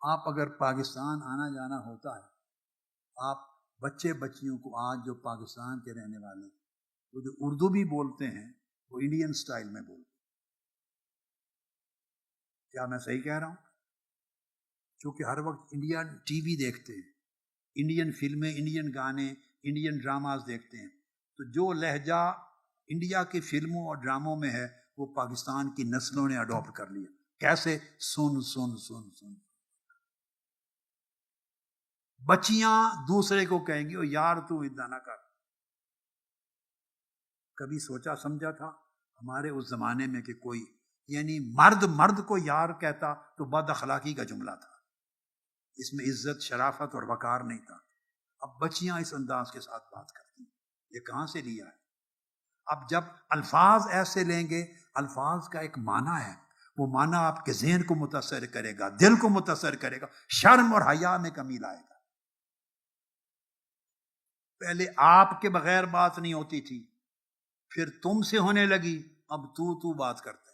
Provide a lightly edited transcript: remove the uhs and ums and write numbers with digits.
آپ اگر پاکستان آنا جانا ہوتا ہے، آپ بچے بچیوں کو آج جو پاکستان کے رہنے والے ہیں، وہ جو اردو بھی بولتے ہیں وہ انڈین سٹائل میں بولتے ہیں. کیا میں صحیح کہہ رہا ہوں؟ چونکہ ہر وقت انڈین ٹی وی دیکھتے ہیں، انڈین فلمیں، انڈین گانے، انڈین ڈراماز دیکھتے ہیں، تو جو لہجہ انڈیا کی فلموں اور ڈراموں میں ہے وہ پاکستان کی نسلوں نے اڈاپٹ کر لیا. کیسے؟ سن سن سن سن. بچیاں دوسرے کو کہیں گی او یار تو ادھا نہ کر. کبھی سوچا سمجھا تھا ہمارے اس زمانے میں کہ کوئی یعنی مرد کو یار کہتا تو بد اخلاقی کا جملہ تھا، اس میں عزت، شرافت اور وقار نہیں تھا. اب بچیاں اس انداز کے ساتھ بات کرتی ہیں. یہ کہاں سے لیا ہے؟ اب جب الفاظ ایسے لیں گے، الفاظ کا ایک معنی ہے، وہ معنی آپ کے ذہن کو متاثر کرے گا، دل کو متاثر کرے گا، شرم اور حیا میں کمی لائے گا. پہلے آپ کے بغیر بات نہیں ہوتی تھی، پھر تم سے ہونے لگی، اب تو بات کرتا